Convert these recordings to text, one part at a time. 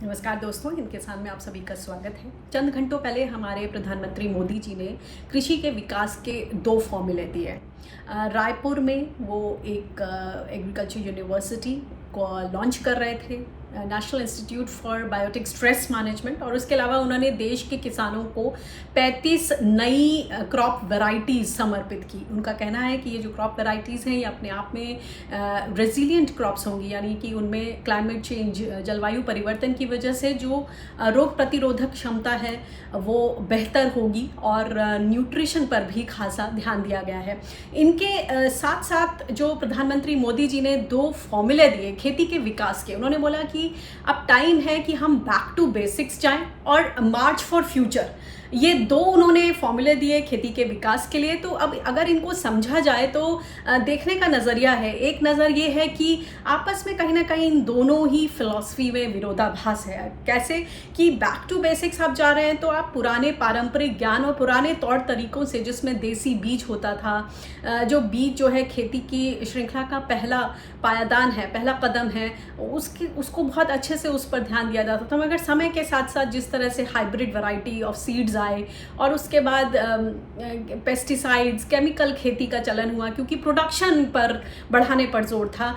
नमस्कार दोस्तों, हिंद किसान में आप सभी का स्वागत है। चंद घंटों पहले हमारे प्रधानमंत्री मोदी जी ने कृषि के विकास के 2 फॉर्मूले दिए। रायपुर में वो एक एग्रीकल्चर यूनिवर्सिटी को लॉन्च कर रहे थे, National Institute for Biotic Stress Management, और उसके अलावा उन्होंने देश के किसानों को 35 नई क्रॉप वैरायटीज़ समर्पित की। उनका कहना है कि ये जो क्रॉप वैरायटीज़ हैं ये अपने आप में रेजिलिएंट क्रॉप्स होंगी, यानी कि उनमें क्लाइमेट चेंज, जलवायु परिवर्तन की वजह से जो रोग प्रतिरोधक क्षमता है वो बेहतर होगी, और न्यूट्रिशन पर भी खासा ध्यान दिया गया है। इनके साथ साथ जो प्रधानमंत्री मोदी जी ने 2 फॉर्मूले दिए खेती के विकास के, उन्होंने बोला कि अब टाइम है कि हम बैक टू बेसिक्स जाएं और मार्च फॉर फ्यूचर, ये 2 उन्होंने फॉर्मूले दिए खेती के विकास के लिए। तो अब अगर इनको समझा जाए तो देखने का नज़रिया है, एक नज़र ये है कि आपस में कहीं ना कहीं इन दोनों ही फिलॉसफी में विरोधाभास है। कैसे कि बैक टू बेसिक्स आप जा रहे हैं तो आप पुराने पारंपरिक ज्ञान और पुराने तौर तरीकों से, जिसमें देसी बीज होता था, जो बीज जो है खेती की श्रृंखला का पहला पायदान है, पहला कदम है, उसको बहुत अच्छे से उस पर ध्यान दिया जाता था। मगर समय के साथ साथ जिस तरह से हाइब्रिड वैरायटी ऑफ सीड्स आए और उसके बाद पेस्टिसाइड्स, केमिकल खेती का चलन हुआ, क्योंकि प्रोडक्शन पर बढ़ाने पर जोर था।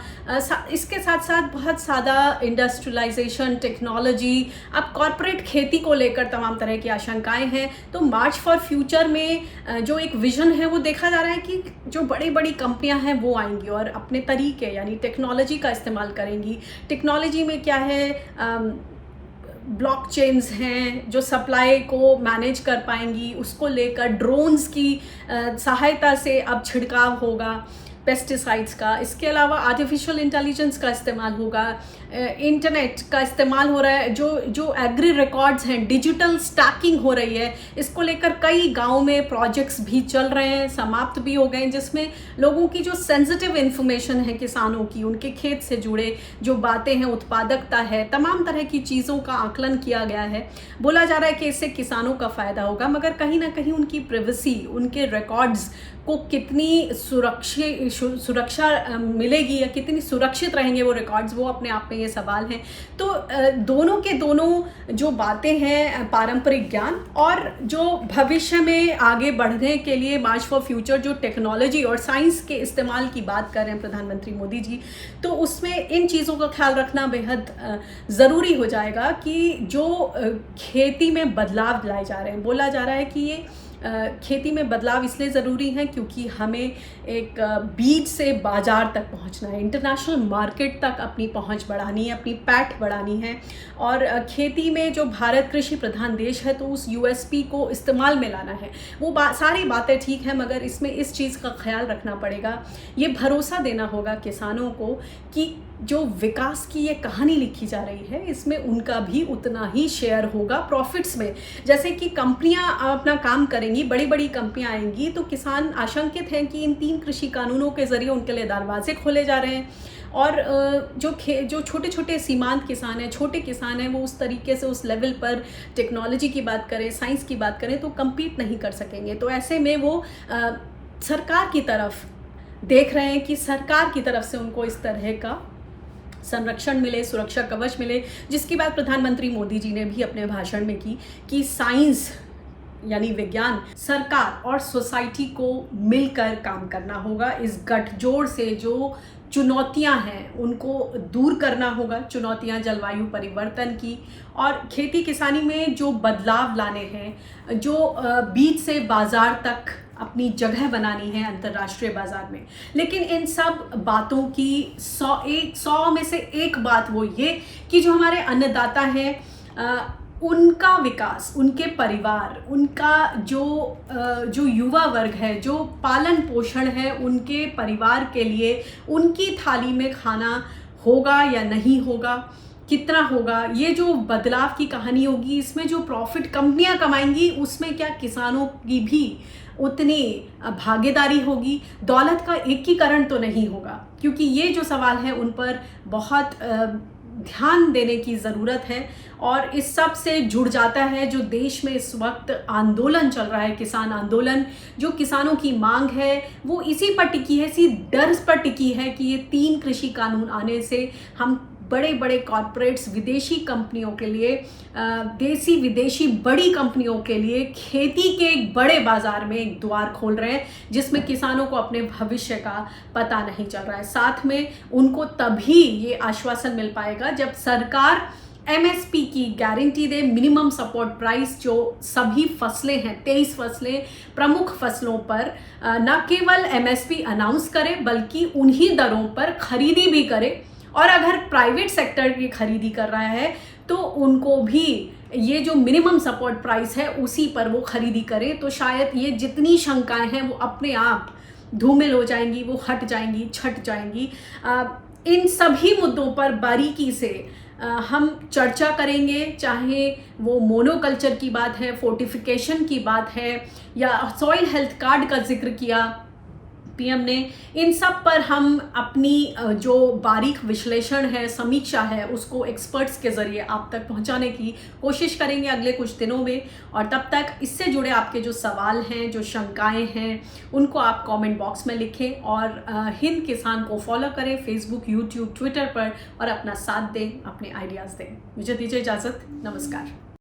इसके साथ साथ बहुत ज़्यादा इंडस्ट्रियलाइजेशन, टेक्नोलॉजी, अब कॉरपोरेट खेती को लेकर तमाम तरह की आशंकाएं हैं। तो मार्च फॉर फ्यूचर में जो एक विजन है वो देखा जा रहा है कि जो बड़ी बड़ी कंपनियां हैं वो आएंगी और अपने तरीके यानी टेक्नोलॉजी का इस्तेमाल करेंगी। टेक्नोलॉजी में क्या है, ब्लॉकचेन्स हैं जो सप्लाई को मैनेज कर पाएंगी, उसको लेकर ड्रोन्स की सहायता से अब छिड़काव होगा पेस्टिसाइड्स का। इसके अलावा आर्टिफिशियल इंटेलिजेंस का इस्तेमाल होगा, इंटरनेट का इस्तेमाल हो रहा है, जो एग्री रिकॉर्ड्स हैं, डिजिटल स्टैकिंग हो रही है। इसको लेकर कई गाँव में प्रोजेक्ट्स भी चल रहे हैं, समाप्त भी हो गए, जिसमें लोगों की जो सेंसिटिव इन्फॉर्मेशन है किसानों की, उनके खेत से जुड़े जो बातें हैं, उत्पादकता है, तमाम तरह की चीज़ों का आकलन किया गया है। बोला जा रहा है कि इससे किसानों का फ़ायदा होगा, मगर कहीं ना कहीं उनकी प्राइवेसी, उनके रिकॉर्ड्स को कितनी सुरक्षा मिलेगी या कितनी सुरक्षित रहेंगे वो रिकॉर्ड्स, वो अपने आप में ये सवाल हैं। तो दोनों के दोनों जो बातें हैं, पारंपरिक ज्ञान और जो भविष्य में आगे बढ़ने के लिए मार्च फॉर फ्यूचर जो टेक्नोलॉजी और साइंस के इस्तेमाल की बात कर रहे हैं प्रधानमंत्री मोदी जी, तो उसमें इन चीज़ों का ख्याल रखना बेहद ज़रूरी हो जाएगा कि जो खेती में बदलाव लाए जा रहे हैं। बोला जा रहा है कि ये खेती में बदलाव इसलिए ज़रूरी है क्योंकि हमें एक बीज से बाज़ार तक पहुंचना है, इंटरनेशनल मार्केट तक अपनी पहुंच बढ़ानी है, अपनी पैठ बढ़ानी है। और खेती में जो भारत कृषि प्रधान देश है तो उस यूएसपी को इस्तेमाल में लाना है। वो सारी बातें ठीक है, मगर इसमें इस चीज़ का ख्याल रखना पड़ेगा, ये भरोसा देना होगा किसानों को कि जो विकास की ये कहानी लिखी जा रही है इसमें उनका भी उतना ही शेयर होगा प्रॉफिट्स में। जैसे कि कंपनियां अपना काम करेंगी, बड़ी बड़ी कंपनियां आएंगी, तो किसान आशंकित हैं कि इन 3 कृषि कानूनों के ज़रिए उनके लिए दरवाजे खोले जा रहे हैं, और जो छोटे छोटे सीमांत किसान हैं, छोटे किसान हैं, वो उस तरीके से उस लेवल पर टेक्नोलॉजी की बात करें, साइंस की बात करें तो कम्पीट नहीं कर सकेंगे। तो ऐसे में वो सरकार की तरफ देख रहे हैं कि सरकार की तरफ से उनको इस तरह का संरक्षण मिले, सुरक्षा कवच मिले, जिसकी बात प्रधानमंत्री मोदी जी ने भी अपने भाषण में की कि साइंस यानी विज्ञान, सरकार और सोसाइटी को मिलकर काम करना होगा। इस गठजोड़ से जो चुनौतियां हैं उनको दूर करना होगा, चुनौतियां जलवायु परिवर्तन की और खेती किसानी में जो बदलाव लाने हैं, जो बीज से बाजार तक अपनी जगह बनानी है अंतर्राष्ट्रीय बाजार में। लेकिन इन सब बातों की 100 में से एक बात वो ये कि जो हमारे अन्नदाता हैं उनका विकास, उनके परिवार, उनका जो युवा वर्ग है, जो पालन पोषण है, उनके परिवार के लिए उनकी थाली में खाना होगा या नहीं होगा, कितना होगा, ये जो बदलाव की कहानी होगी। इसमें जो प्रॉफिट कंपनियां कमाएंगी उसमें क्या किसानों की भी उतनी भागीदारी होगी? दौलत का एकीकरण तो नहीं होगा, क्योंकि ये जो सवाल है उन पर बहुत ध्यान देने की ज़रूरत है। और इस सब से जुड़ जाता है जो देश में इस वक्त आंदोलन चल रहा है, किसान आंदोलन। जो किसानों की मांग है वो इसी पर टिकी है, इसी डर पर टिकी है कि ये 3 कृषि कानून आने से हम बड़े बड़े कॉरपोरेट्स विदेशी कंपनियों के लिए, देसी विदेशी बड़ी कंपनियों के लिए खेती के एक बड़े बाजार में एक द्वार खोल रहे हैं, जिसमें किसानों को अपने भविष्य का पता नहीं चल रहा है। साथ में उनको तभी ये आश्वासन मिल पाएगा जब सरकार एमएसपी की गारंटी दे, मिनिमम सपोर्ट प्राइस, जो सभी फसलें हैं 23 फसलें प्रमुख फसलों पर न केवल एमएसपी अनाउंस करे बल्कि उन्हीं दरों पर खरीदी भी करे, और अगर प्राइवेट सेक्टर की खरीदी कर रहा है तो उनको भी ये जो मिनिमम सपोर्ट प्राइस है उसी पर वो खरीदी करे। तो शायद ये जितनी शंकाएं हैं वो अपने आप धूमिल हो जाएंगी, वो हट जाएंगी, छट जाएंगी। इन सभी मुद्दों पर बारीकी से हम चर्चा करेंगे, चाहे वो मोनोकल्चर की बात है, फोर्टिफिकेशन की बात है, या सॉइल हेल्थ कार्ड का जिक्र किया पीएम ने। इन सब पर हम अपनी जो बारीक विश्लेषण है, समीक्षा है, उसको एक्सपर्ट्स के ज़रिए आप तक पहुंचाने की कोशिश करेंगे अगले कुछ दिनों में। और तब तक इससे जुड़े आपके जो सवाल हैं, जो शंकाएं हैं, उनको आप कमेंट बॉक्स में लिखें और हिंद किसान को फॉलो करें फेसबुक, यूट्यूब, ट्विटर पर, और अपना साथ दें, अपने आइडियाज़ दें। मुझे दीजिए इजाज़त, नमस्कार।